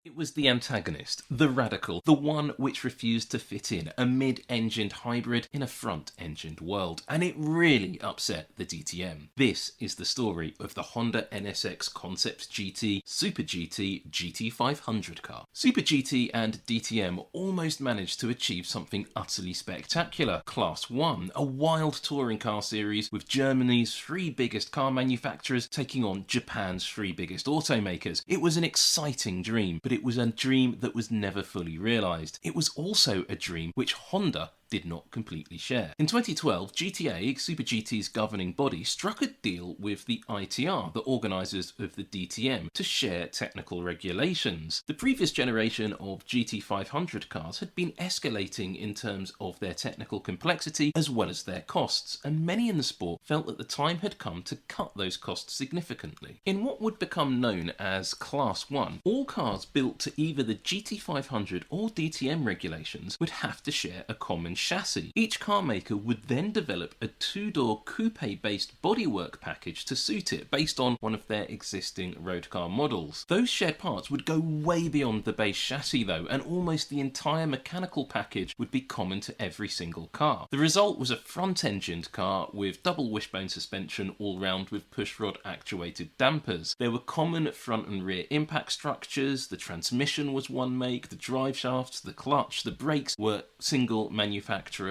It was the antagonist, the radical, the one which refused to fit in a mid-engined hybrid in a front-engined world, and it really upset the DTM. This is the story of the Honda NSX Concept GT, Super GT, GT500 car. Super GT and DTM almost managed to achieve something utterly spectacular. Class 1, a wild touring car series with Germany's 3 biggest car manufacturers taking on Japan's 3 biggest automakers. It was an exciting dream, but it was a dream that was never fully realised. It was also a dream which Honda did not completely share. In 2012, GTA, Super GT's governing body, struck a deal with the ITR, the organisers of the DTM, to share technical regulations. The previous generation of GT500 cars had been escalating in terms of their technical complexity as well as their costs, and many in the sport felt that the time had come to cut those costs significantly. In what would become known as Class 1, all cars built to either the GT500 or DTM regulations would have to share a common chassis. Each car maker would then develop a 2-door coupe-based bodywork package to suit it based on one of their existing road car models. Those shared parts would go way beyond the base chassis though, and almost the entire mechanical package would be common to every single car. The result was a front-engined car with double wishbone suspension all round with pushrod actuated dampers. There were common front and rear impact structures, the transmission was one make, the drive shafts, the clutch, the brakes were single manufacturer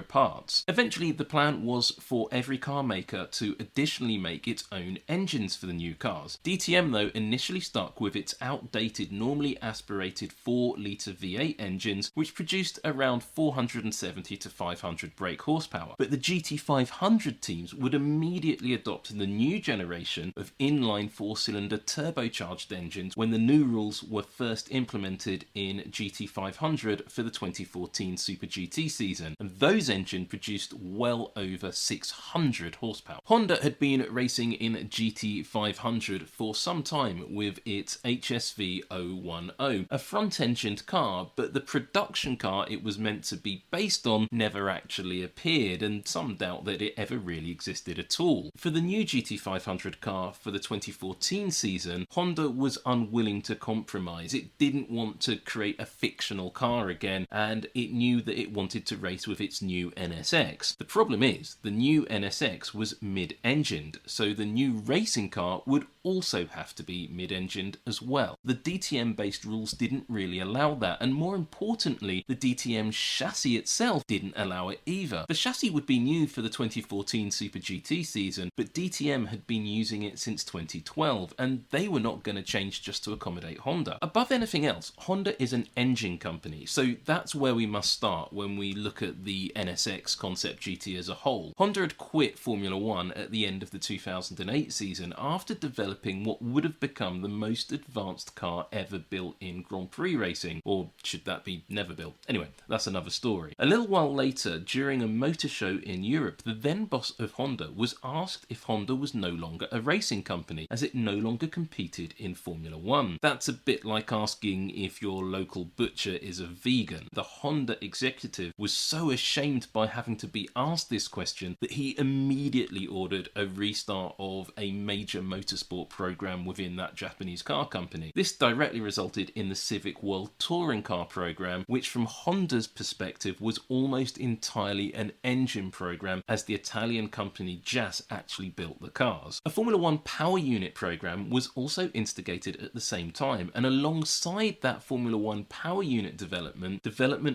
parts. Eventually, the plan was for every car maker to additionally make its own engines for the new cars. DTM, though, initially stuck with its outdated, normally aspirated 4-litre V8 engines, which produced around 470 to 500 brake horsepower. But the GT500 teams would immediately adopt the new generation of inline 4-cylinder turbocharged engines when the new rules were first implemented in GT500 for the 2014 Super GT season. And those engines produced well over 600 horsepower. Honda had been racing in GT500 for some time with its HSV 010, a front-engined car, but the production car it was meant to be based on never actually appeared, and some doubt that it ever really existed at all. For the new GT500 car for the 2014 season, Honda was unwilling to compromise. It didn't want to create a fictional car again, and it knew that it wanted to race with its new NSX. The problem is, the new NSX was mid-engined, so the new racing car would also have to be mid-engined as well. The DTM-based rules didn't really allow that, and more importantly, the DTM chassis itself didn't allow it either. The chassis would be new for the 2014 Super GT season, but DTM had been using it since 2012, and they were not going to change just to accommodate Honda. Above anything else, Honda is an engine company, so that's where we must start when we look at the NSX Concept GT as a whole. Honda had quit Formula 1 at the end of the 2008 season after developing what would have become the most advanced car ever built in Grand Prix racing, or should that be never built? Anyway, that's another story. A little while later, during a motor show in Europe, the then boss of Honda was asked if Honda was no longer a racing company, as it no longer competed in Formula 1. That's a bit like asking if your local butcher is a vegan. The Honda executive was so ashamed by having to be asked this question that he immediately ordered a restart of a major motorsport program within that Japanese car company. This directly resulted in the Civic World Touring Car program, which from Honda's perspective was almost entirely an engine program, as the Italian company JAS actually built the cars. A Formula 1 power unit program was also instigated at the same time, and alongside that Formula 1 power unit development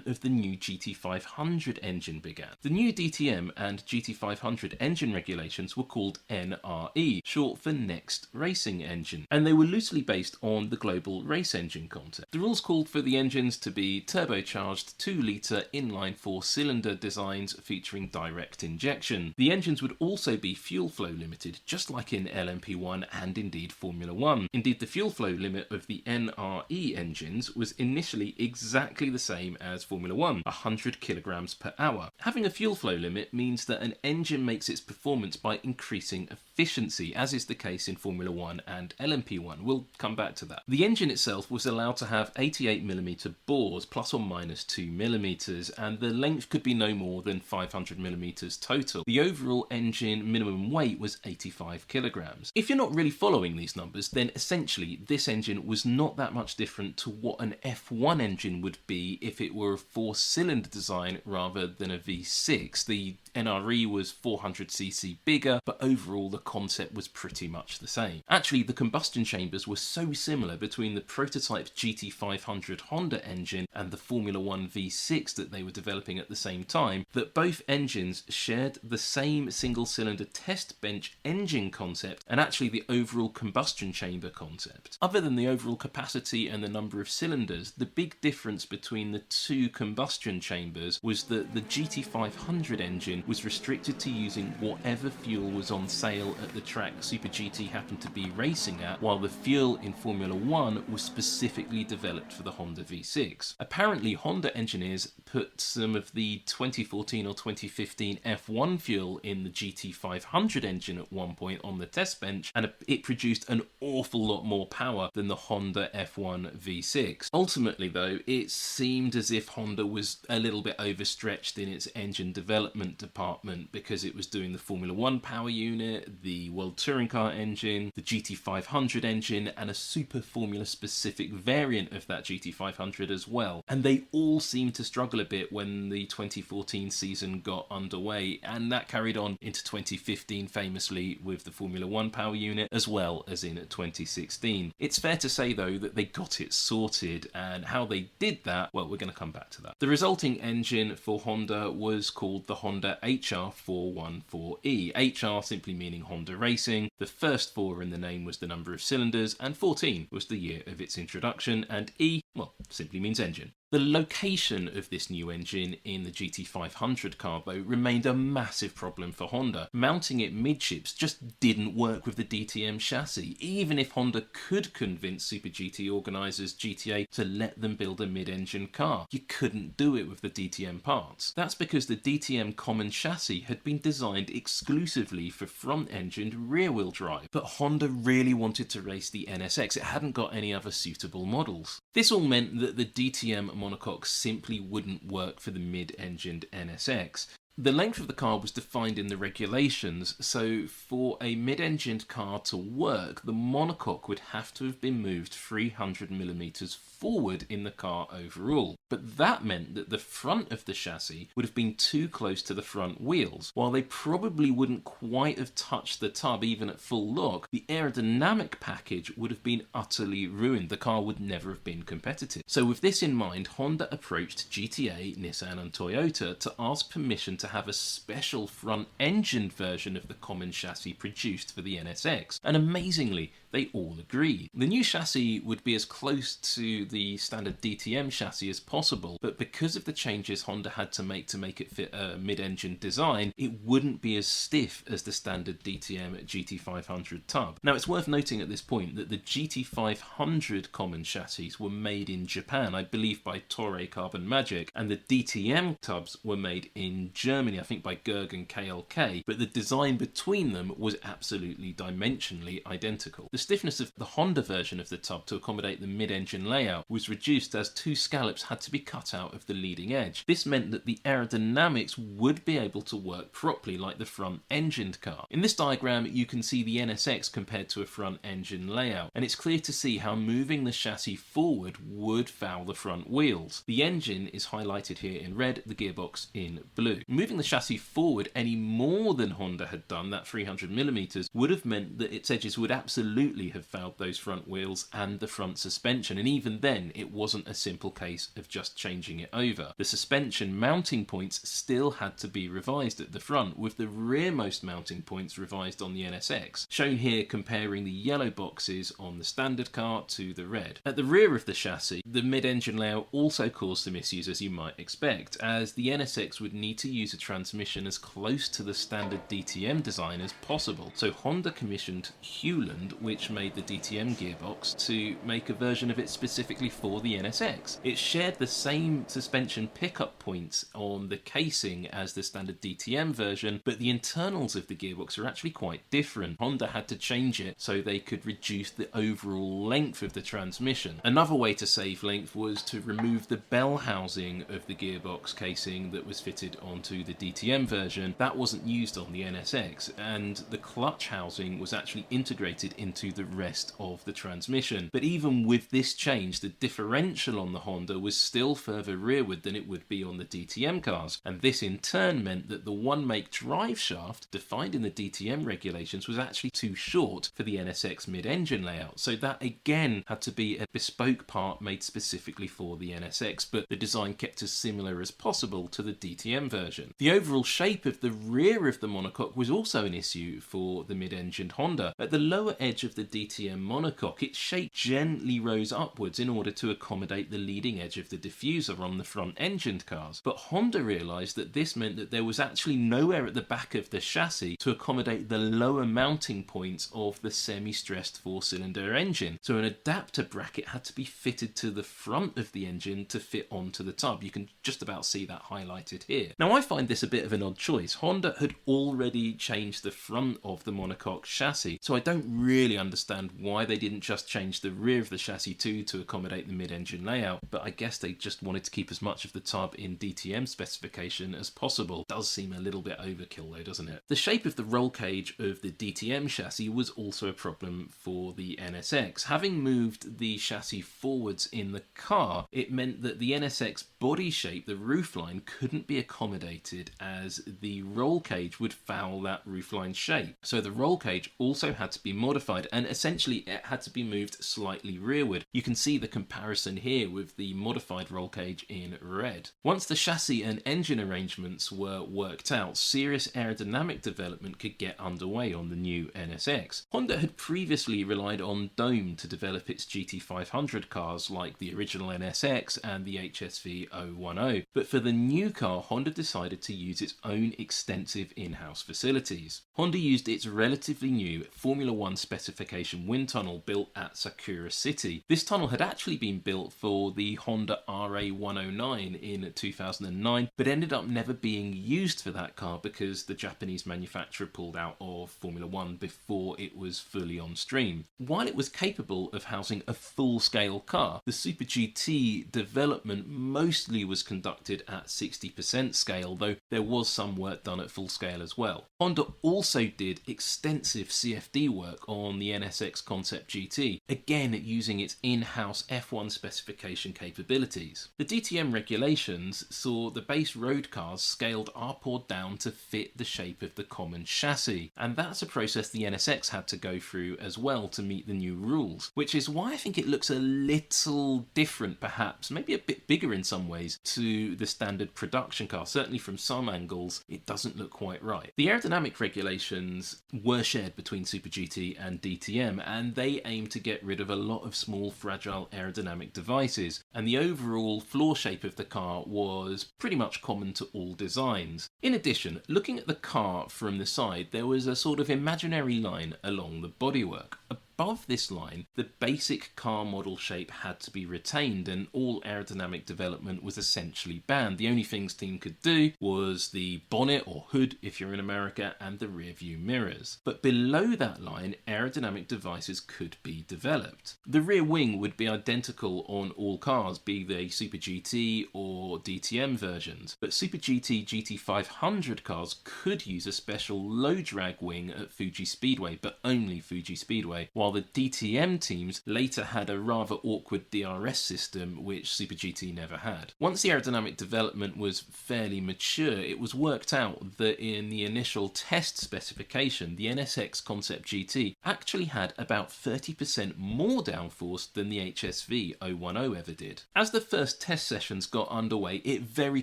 of the new GT500 engine began. The new DTM and GT500 engine regulations were called NRE, short for Next Racing Engine, and they were loosely based on the global race engine concept. The rules called for the engines to be turbocharged 2-litre inline 4-cylinder designs featuring direct injection. The engines would also be fuel flow limited, just like in LMP1 and indeed Formula 1. Indeed, the fuel flow limit of the NRE engines was initially exactly the same as Formula 1, 100 kilograms per hour. Having a fuel flow limit means that an engine makes its performance by increasing efficiency efficiency, as is the case in Formula 1 and LMP1. We'll come back to that. The engine itself was allowed to have 88mm bores, plus or minus 2mm, and the length could be no more than 500mm total. The overall engine minimum weight was 85 kilograms. If you're not really following these numbers, then essentially this engine was not that much different to what an F1 engine would be if it were a 4-cylinder design rather than a V6. The NRE was 400cc bigger, but overall the concept was pretty much the same. Actually, the combustion chambers were so similar between the prototype GT500 Honda engine and the Formula 1 V6 that they were developing at the same time that both engines shared the same single-cylinder test bench engine concept and actually the overall combustion chamber concept. Other than the overall capacity and the number of cylinders, the big difference between the two combustion chambers was that the GT500 engine was restricted to using whatever fuel was on sale at the track Super GT happened to be racing at, while the fuel in Formula 1 was specifically developed for the Honda V6. Apparently, Honda engineers put some of the 2014 or 2015 F1 fuel in the GT500 engine at one point on the test bench, and it produced an awful lot more power than the Honda F1 V6. Ultimately though, it seemed as if Honda was a little bit overstretched in its engine development department because it was doing the Formula 1 power unit, the World Touring Car engine, the GT500 engine, and a Super Formula specific variant of that GT500 as well. And they all seemed to struggle a bit when the 2014 season got underway, and that carried on into 2015 famously with the Formula 1 power unit as well as in 2016. It's fair to say though that they got it sorted, and how they did that, well, we're going to come back to that. The resulting engine for Honda was called the Honda HR414E. HR simply meaning Honda Racing. The first 4 in the name was the number of cylinders, and 14 was the year of its introduction, and E, well, simply means engine. The location of this new engine in the GT500 car, though, remained a massive problem for Honda. Mounting it midships just didn't work with the DTM chassis, even if Honda could convince Super GT organisers GTA to let them build a mid-engine car. You couldn't do it with the DTM parts. That's because the DTM common chassis had been designed exclusively for front-engined rear-wheel drive, but Honda really wanted to race the NSX. It hadn't got any other suitable models. This all meant that the DTM monocoque simply wouldn't work for the mid-engined NSX. The length of the car was defined in the regulations, so for a mid-engined car to work, the monocoque would have to have been moved 300mm forward in the car overall. But that meant that the front of the chassis would have been too close to the front wheels. While they probably wouldn't quite have touched the tub even at full lock, the aerodynamic package would have been utterly ruined. The car would never have been competitive. So with this in mind, Honda approached GTA, Nissan and Toyota to ask permission to have a special front-engined version of the common chassis produced for the NSX, and amazingly, they all agreed. The new chassis would be as close to the standard DTM chassis as possible, but because of the changes Honda had to make it fit a mid-engine design, it wouldn't be as stiff as the standard DTM GT500 tub. Now, it's worth noting at this point that the GT500 common chassis were made in Japan, I believe by Toray Carbon Magic, and the DTM tubs were made in Germany, I think by Gerg and KLK, but the design between them was absolutely dimensionally identical. The stiffness of the Honda version of the tub to accommodate the mid-engine layout was reduced as 2 scallops had to be cut out of the leading edge. This meant that the aerodynamics would be able to work properly like the front-engined car. In this diagram you can see the NSX compared to a front-engine layout, and it's clear to see how moving the chassis forward would foul the front wheels. The engine is highlighted here in red, the gearbox in blue. Moving the chassis forward any more than Honda had done, that 300mm, would have meant that its edges would absolutely have fouled those front wheels and the front suspension, and even then it wasn't a simple case of just changing it over. The suspension mounting points still had to be revised at the front, with the rearmost mounting points revised on the NSX, shown here comparing the yellow boxes on the standard car to the red. At the rear of the chassis, the mid-engine layout also caused some issues, as you might expect, as the NSX would need to use a transmission as close to the standard DTM design as possible. So Honda commissioned Hewland, which which made the DTM gearbox, to make a version of it specifically for the NSX. It shared the same suspension pickup points on the casing as the standard DTM version, but the internals of the gearbox are actually quite different. Honda had to change it so they could reduce the overall length of the transmission. Another way to save length was to remove the bell housing of the gearbox casing that was fitted onto the DTM version. That wasn't used on the NSX, and the clutch housing was actually integrated into the rest of the transmission. But even with this change, the differential on the Honda was still further rearward than it would be on the DTM cars, and this in turn meant that the one-make drive shaft defined in the DTM regulations was actually too short for the NSX mid-engine layout, so that again had to be a bespoke part made specifically for the NSX, but the design kept as similar as possible to the DTM version. The overall shape of the rear of the monocoque was also an issue for the mid-engined Honda. At the lower edge of the DTM monocoque, its shape gently rose upwards in order to accommodate the leading edge of the diffuser on the front-engined cars, but Honda realised that this meant that there was actually nowhere at the back of the chassis to accommodate the lower mounting points of the semi-stressed four-cylinder engine, so an adapter bracket had to be fitted to the front of the engine to fit onto the tub. You can just about see that highlighted here. Now I find this a bit of an odd choice. Honda had already changed the front of the monocoque chassis, so I don't really understand why they didn't just change the rear of the chassis too to accommodate the mid-engine layout, but I guess they just wanted to keep as much of the tub in DTM specification as possible. Does seem a little bit overkill though, doesn't it? The shape of the roll cage of the DTM chassis was also a problem for the NSX. Having moved the chassis forwards in the car, it meant that the NSX body shape, the roofline, couldn't be accommodated as the roll cage would foul that roofline shape. So the roll cage also had to be modified, and essentially it had to be moved slightly rearward. You can see the comparison here with the modified roll cage in red. Once the chassis and engine arrangements were worked out, serious aerodynamic development could get underway on the new NSX. Honda had previously relied on Dome to develop its GT500 cars like the original NSX and the HSV 010, but for the new car, Honda decided to use its own extensive in-house facilities. Honda used its relatively new Formula 1 specification wind tunnel built at Sakura City. This tunnel had actually been built for the Honda RA109 in 2009, but ended up never being used for that car because the Japanese manufacturer pulled out of Formula 1 before it was fully on stream. While it was capable of housing a full-scale car, the Super GT development mostly was conducted at 60% scale, though there was some work done at full scale as well. Honda also did extensive CFD work on the NSX Concept GT, again using its in-house F1 specification capabilities. The DTM regulations saw the base road cars scaled up or down to fit the shape of the common chassis, and that's a process the NSX had to go through as well to meet the new rules, which is why I think it looks a little different, perhaps, maybe a bit bigger in some ways, to the standard production car. Certainly from some angles, it doesn't look quite right. The aerodynamic regulations were shared between Super GT and DTM, and they aim to get rid of a lot of small, fragile aerodynamic devices, and the overall floor shape of the car was pretty much common to all designs. In addition, looking at the car from the side, there was a sort of imaginary line along the bodywork. Above this line, the basic car model shape had to be retained, and all aerodynamic development was essentially banned. The only things team could do was the bonnet or hood if you're in America, and the rear view mirrors. But below that line, aerodynamic devices could be developed. The rear wing would be identical on all cars, be they Super GT or DTM versions, but Super GT GT500 cars could use a special low drag wing at Fuji Speedway, but only Fuji Speedway, while the DTM teams later had a rather awkward DRS system which Super GT never had. Once the aerodynamic development was fairly mature, it was worked out that in the initial test specification, the NSX Concept GT actually had about 30% more downforce than the HSV 010 ever did. As the first test sessions got underway, it very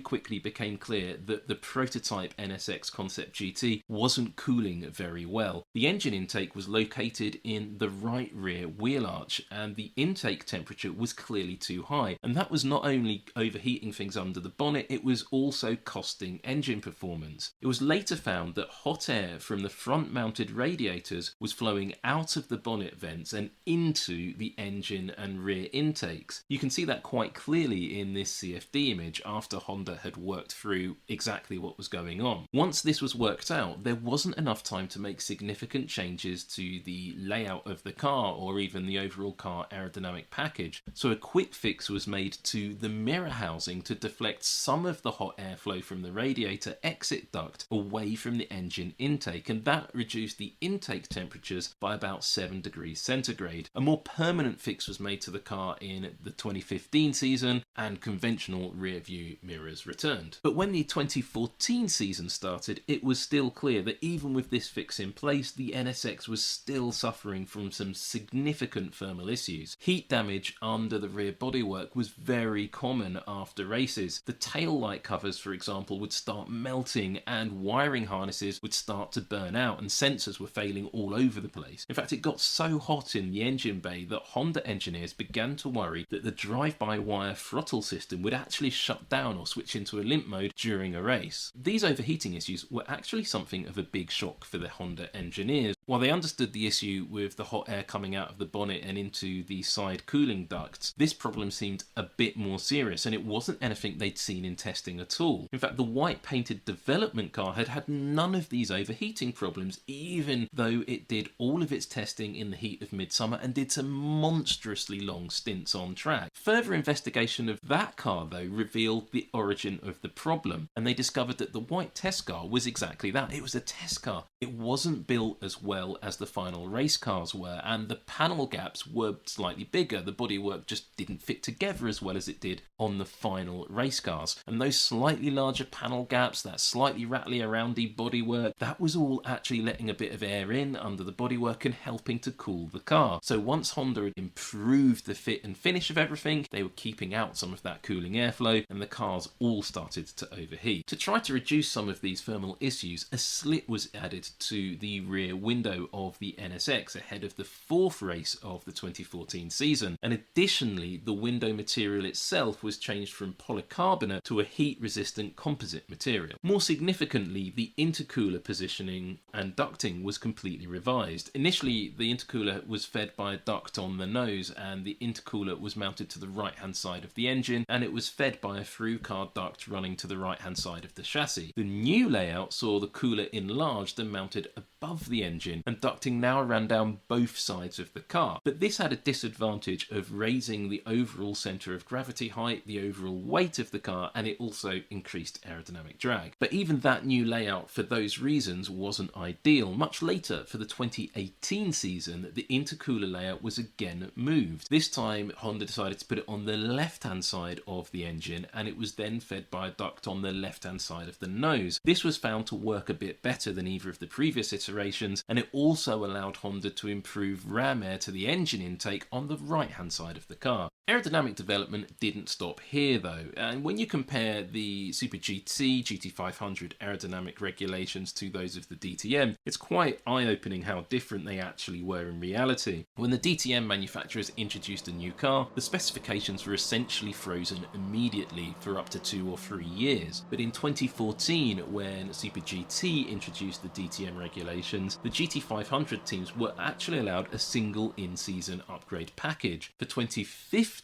quickly became clear that the prototype NSX Concept GT wasn't cooling very well. The engine intake was located in the right rear wheel arch, and the intake temperature was clearly too high. And that was not only overheating things under the bonnet, it was also costing engine performance. It was later found that hot air from the front mounted radiators was flowing out of the bonnet vents and into the engine and rear intakes. You can see that quite clearly in this CFD image after Honda had worked through exactly what was going on. Once this was worked out, there wasn't enough time to make significant changes to the layout of the car or even the overall car aerodynamic package, so a quick fix was made to the mirror housing to deflect some of the hot airflow from the radiator exit duct away from the engine intake, and that reduced the intake temperatures by about 7 degrees centigrade. A more permanent fix was made to the car in the 2015 season, and conventional rear view mirrors returned. But when the 2014 season started, it was still clear that even with this fix in place, the NSX was still suffering from some significant thermal issues. Heat damage under the rear bodywork was very common after races. The tail light covers, for example, would start melting, and wiring harnesses would start to burn out, and sensors were failing all over the place. In fact, it got so hot in the engine bay that Honda engineers began to worry that the drive-by-wire throttle system would actually shut down or switch into a limp mode during a race. These overheating issues were actually something of a big shock for the Honda engineers. While they understood the issue with the hot air coming out of the bonnet and into the side cooling ducts, this problem seemed a bit more serious, and it wasn't anything they'd seen in testing at all. In fact, the white painted development car had had none of these overheating problems, even though it did all of its testing in the heat of midsummer and did some monstrously long stints on track. Further investigation of that car, though, revealed the origin of the problem, and they discovered that the white test car was exactly that. It was a test car. It wasn't built as well as the final race cars were, and the panel gaps were slightly bigger. The bodywork just didn't fit together as well as it did on the final race cars. And those slightly larger panel gaps, that slightly rattly aroundy bodywork, that was all actually letting a bit of air in under the bodywork and helping to cool the car. So once Honda had improved the fit and finish of everything, they were keeping out some of that cooling airflow, and the cars all started to overheat. To try to reduce some of these thermal issues, a slit was added to the rear window of the NSX ahead of the fourth race of the 2014 season, and additionally the window material itself was changed from polycarbonate to a heat-resistant composite material. More significantly, the intercooler positioning and ducting was completely revised. Initially, the intercooler was fed by a duct on the nose, and the intercooler was mounted to the right-hand side of the engine, and it was fed by a through-car duct running to the right-hand side of the chassis. The new layout saw the cooler enlarged and mounted above the engine, and ducting now ran down both sides of the car. But this had a disadvantage of raising the overall centre of gravity height, the overall weight of the car, and it also increased aerodynamic drag. But even that new layout, for those reasons, wasn't ideal. Much later, for the 2018 season, the intercooler layout was again moved. This time, Honda decided to put it on the left-hand side of the engine, and it was then fed by a duct on the left-hand side of the nose. This was found to work a bit better than either of the previous iterations, and it also allowed Honda to improve ram air to the engine intake on the right-hand side of the car. Aerodynamic development didn't stop here though, and when you compare the Super GT, GT500 aerodynamic regulations to those of the DTM, it's quite eye-opening how different they actually were in reality. When the DTM manufacturers introduced a new car, the specifications were essentially frozen immediately for up to 2 or 3 years. But in 2014, when Super GT introduced the DTM regulations, the GT500 teams were actually allowed a single in-season upgrade package. For 2015,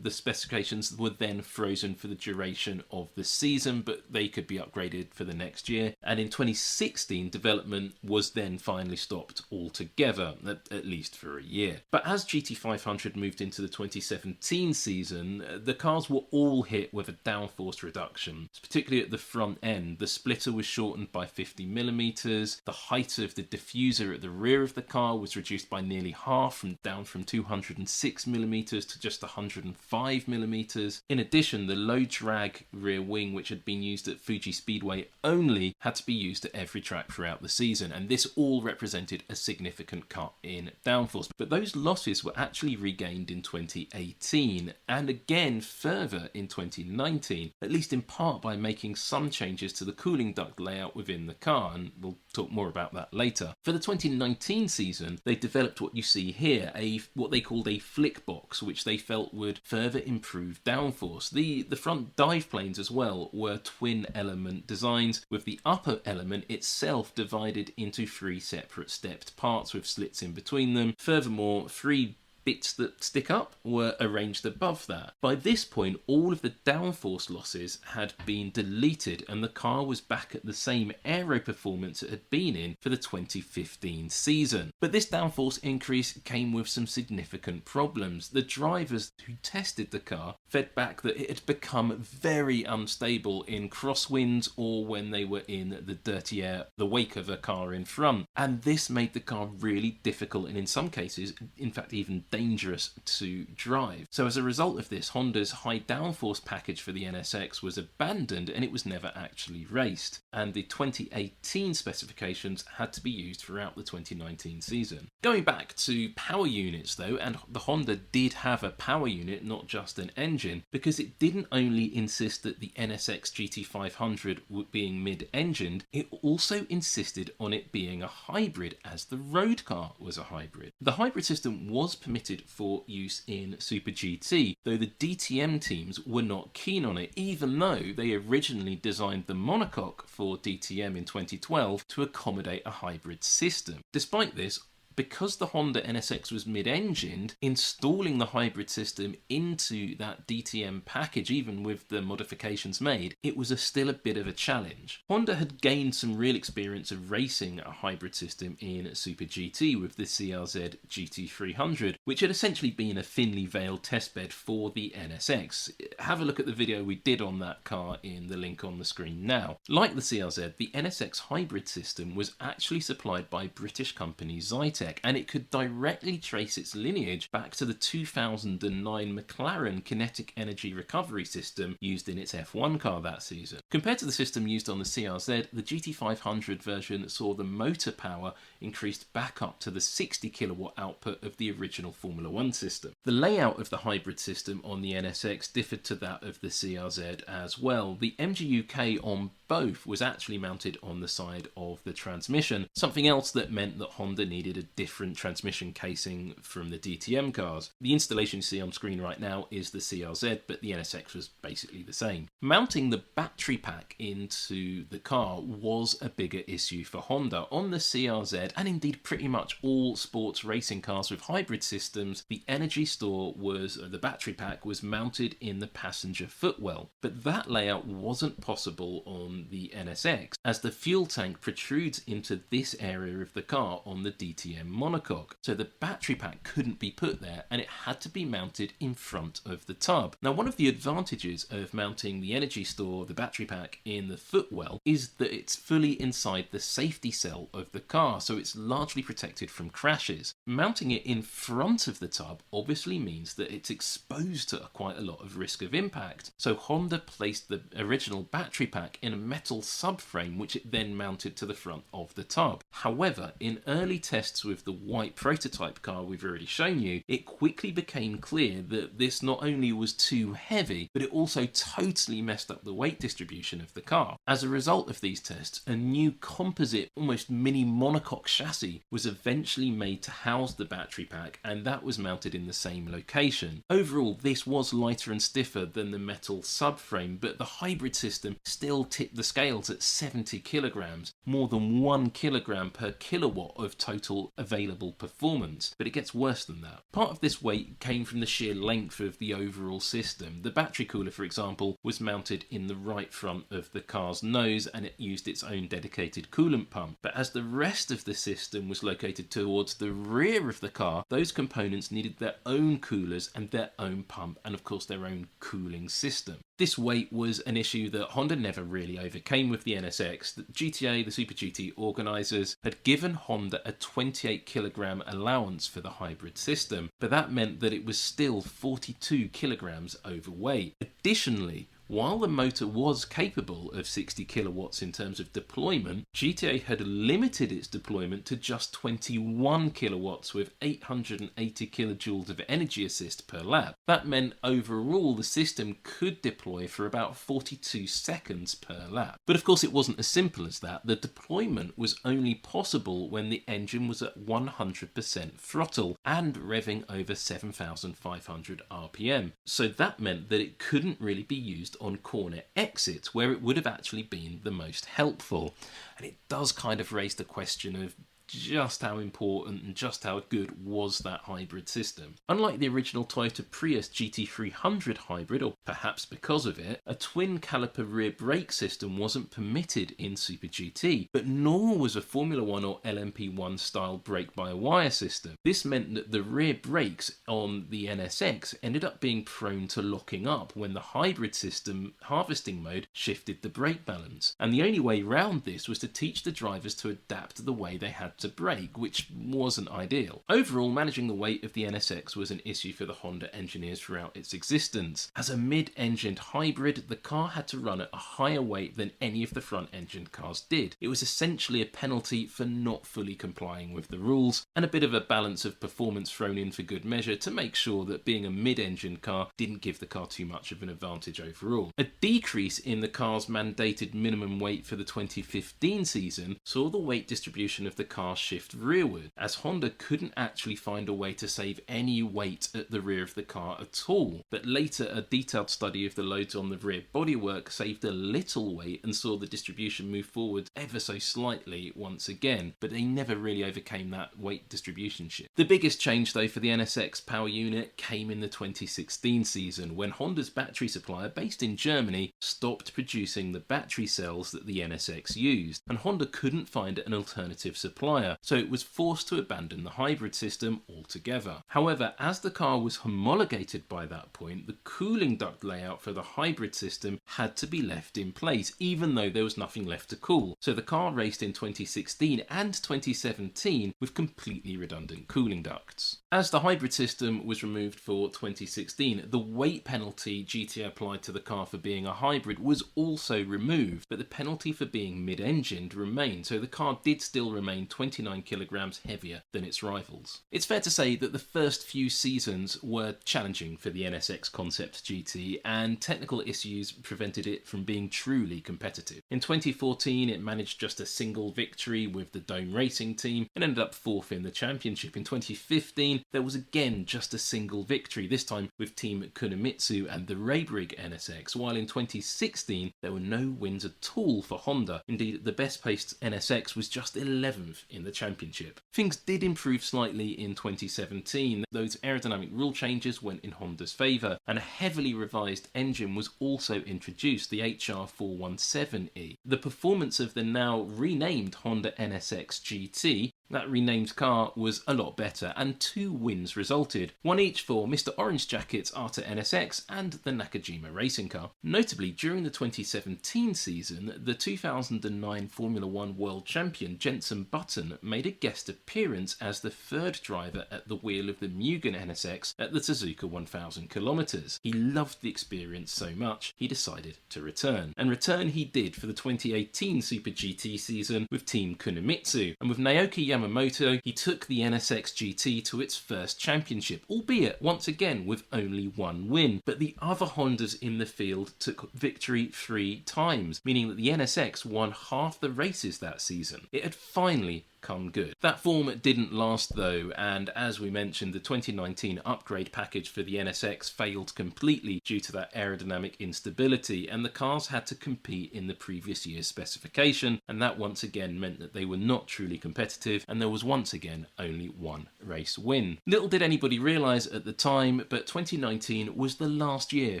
the specifications were then frozen for the duration of the season, but they could be upgraded for the next year. And in 2016, development was then finally stopped altogether, at least for a year. But as GT500 moved into the 2017 season, the cars were all hit with a downforce reduction, particularly at the front end. The splitter was shortened by 50mm, the height of the diffuser at the rear of the car was reduced by nearly half, down from 206mm to just 105mm. In addition, the low drag rear wing, which had been used at Fuji Speedway only, had to be used at every track throughout the season, and this all represented a significant cut in downforce. But those losses were actually regained in 2018, and again further in 2019, at least in part by making some changes to the cooling duct layout within the car, and we'll talk more about that that later. For the 2019 season, they developed what you see here, what they called a flick box, which they felt would further improve downforce. The front dive planes as well were twin element designs, with the upper element itself divided into 3 separate stepped parts with slits in between them. Furthermore, 3 bits that stick up were arranged above that. By this point, all of the downforce losses had been deleted and the car was back at the same aero performance it had been in for the 2015 season. But this downforce increase came with some significant problems. The drivers who tested the car fed back that it had become very unstable in crosswinds or when they were in the dirty air, the wake of a car in front. And this made the car really difficult and in some cases, in fact, even dangerous to drive. So as a result of this, Honda's high downforce package for the NSX was abandoned and it was never actually raced. And the 2018 specifications had to be used throughout the 2019 season. Going back to power units though, and the Honda did have a power unit, not just an engine, because it didn't only insist that the NSX GT 500 being mid-engined, it also insisted on it being a hybrid, as the road car was a hybrid. The hybrid system was permitted for use in Super GT, though the DTM teams were not keen on it, even though they originally designed the monocoque for DTM in 2012 to accommodate a hybrid system. Despite this, because the Honda NSX was mid-engined, installing the hybrid system into that DTM package, even with the modifications made, it was still a bit of a challenge. Honda had gained some real experience of racing a hybrid system in Super GT with the CRZ GT300, which had essentially been a thinly veiled testbed for the NSX. Have a look at the video we did on that car in the link on the screen now. Like the CRZ, the NSX hybrid system was actually supplied by British company Zytec, and it could directly trace its lineage back to the 2009 McLaren kinetic energy recovery system used in its F1 car that season. Compared to the system used on the CRZ, the GT500 version saw the motor power increased back up to the 60 kilowatt output of the original Formula 1 system. The layout of the hybrid system on the NSX differed to that of the CRZ as well. The MGU-K on both was actually mounted on the side of the transmission, something else that meant that Honda needed a different transmission casing from the DTM cars. The installation you see on screen right now is the CRZ, but the NSX was basically the same. Mounting the battery pack into the car was a bigger issue for Honda. On the CRZ, and indeed pretty much all sports racing cars with hybrid systems, the energy store the battery pack was mounted in the passenger footwell, but that layout wasn't possible on the NSX, as the fuel tank protrudes into this area of the car on the DTM monocoque, so the battery pack couldn't be put there and it had to be mounted in front of the tub. Now, one of the advantages of mounting the energy store, the battery pack, in the footwell is that it's fully inside the safety cell of the car, so it's largely protected from crashes. Mounting it in front of the tub obviously means that it's exposed to quite a lot of risk of impact, so Honda placed the original battery pack in a metal subframe which it then mounted to the front of the tub. However, in early tests with the white prototype car we've already shown you, it quickly became clear that this not only was too heavy, but it also totally messed up the weight distribution of the car. As a result of these tests, a new composite, almost mini monocoque chassis was eventually made to house the battery pack, and that was mounted in the same location. Overall, this was lighter and stiffer than the metal subframe, but the hybrid system still tipped the scales at 70 kilograms, more than 1 kilogram per kilowatt of total available performance. But it gets worse than that. Part of this weight came from the sheer length of the overall system. The battery cooler, for example, was mounted in the right front of the car's nose and it used its own dedicated coolant pump. But as the rest of the system was located towards the rear of the car, those components needed their own coolers and their own pump and of course their own cooling system. This weight was an issue that Honda never really overcame with the NSX. The GTA, the Super GT organisers, had given Honda a 28 kilogram allowance for the hybrid system, but that meant that it was still 42 kilograms overweight. Additionally, While the motor was capable of 60 kilowatts in terms of deployment, GTA had limited its deployment to just 21 kilowatts with 880 kilojoules of energy assist per lap. That meant overall the system could deploy for about 42 seconds per lap. But of course it wasn't as simple as that. The deployment was only possible when the engine was at 100% throttle and revving over 7,500 RPM. So that meant that it couldn't really be used on corner exits where it would have actually been the most helpful. And it does kind of raise the question of just how important and just how good was that hybrid system. Unlike the original Toyota Prius GT300 hybrid, or perhaps because of it, a twin caliper rear brake system wasn't permitted in Super GT, but nor was a Formula 1 or LMP1 style brake-by-wire system. This meant that the rear brakes on the NSX ended up being prone to locking up when the hybrid system harvesting mode shifted the brake balance. And the only way round this was to teach the drivers to adapt to the way they had to brake, which wasn't ideal. Overall, managing the weight of the NSX was an issue for the Honda engineers throughout its existence. As a mid-engined hybrid, the car had to run at a higher weight than any of the front-engined cars did. It was essentially a penalty for not fully complying with the rules, and a bit of a balance of performance thrown in for good measure to make sure that being a mid-engined car didn't give the car too much of an advantage overall. A decrease in the car's mandated minimum weight for the 2015 season saw the weight distribution of the car shift rearward, as Honda couldn't actually find a way to save any weight at the rear of the car at all. But later, a detailed study of the loads on the rear bodywork saved a little weight and saw the distribution move forward ever so slightly once again, but they never really overcame that weight distribution shift. The biggest change though for the NSX power unit came in the 2016 season, when Honda's battery supplier based in Germany stopped producing the battery cells that the NSX used, and Honda couldn't find an alternative supplier, so it was forced to abandon the hybrid system altogether. However, as the car was homologated by that point, the cooling duct layout for the hybrid system had to be left in place, even though there was nothing left to cool. So the car raced in 2016 and 2017 with completely redundant cooling ducts. As the hybrid system was removed for 2016, the weight penalty GT applied to the car for being a hybrid was also removed, but the penalty for being mid-engined remained, so the car did still remain 29 kilograms heavier than its rivals. It's fair to say that the first few seasons were challenging for the NSX Concept GT, and technical issues prevented it from being truly competitive. In 2014, it managed just a single victory with the Dome Racing team and ended up fourth in the championship. In 2015, there was again just a single victory, this time with Team Kunimitsu and the Raybrig NSX, while in 2016, there were no wins at all for Honda. Indeed, the best placed NSX was just 11th in the championship. Things did improve slightly in 2017. Those aerodynamic rule changes went in Honda's favour, and a heavily revised engine was also introduced, the HR417E. The performance of the now renamed Honda NSX GT, that renamed car, was a lot better, and 2 wins resulted, one each for Mr. Orange Jacket's Arta NSX and the Nakajima racing car. Notably, during the 2017 season, the 2009 Formula 1 World Champion Jenson Button made a guest appearance as the 3rd driver at the wheel of the Mugen NSX at the Suzuka 1000 kilometers. He loved the experience so much, he decided to return. And return he did for the 2018 Super GT season with Team Kunimitsu, and with Naoki Yamamoto, he took the NSX GT to its first championship, albeit once again with only 1 win. But the other Hondas in the field took victory 3 times, meaning that the NSX won half the races that season. It had finally come good. That form didn't last though, and as we mentioned, the 2019 upgrade package for the NSX failed completely due to that aerodynamic instability, and the cars had to compete in the previous year's specification, and that once again meant that they were not truly competitive, and there was once again only 1 race win. Little did anybody realise at the time, but 2019 was the last year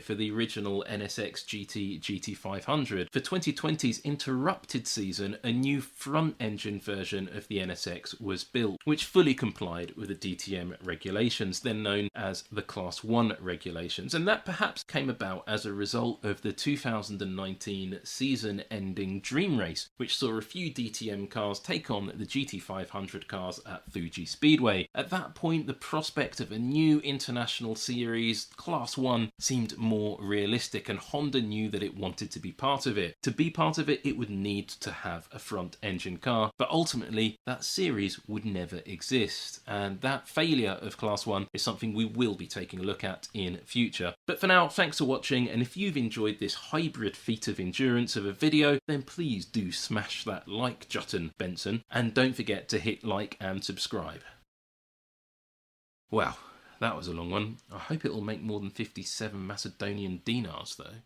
for the original NSX GT GT500. For 2020's interrupted season, a new front-engine version of the the NSX was built, which fully complied with the DTM regulations, then known as the Class 1 regulations. And that perhaps came about as a result of the 2019 season-ending Dream Race, which saw a few DTM cars take on the GT500 cars at Fuji Speedway. At that point, the prospect of a new international series, Class 1, seemed more realistic, and Honda knew that it wanted to be part of it. To be part of it, it would need to have a front-engine car, but ultimately, that series would never exist, and that failure of Class 1 is something we will be taking a look at in future. But for now, thanks for watching, and if you've enjoyed this hybrid feat of endurance of a video, then please do smash that like button, Benson, and don't forget to hit like and subscribe. Wow, that was a long one. I hope it will make more than 57 Macedonian dinars though.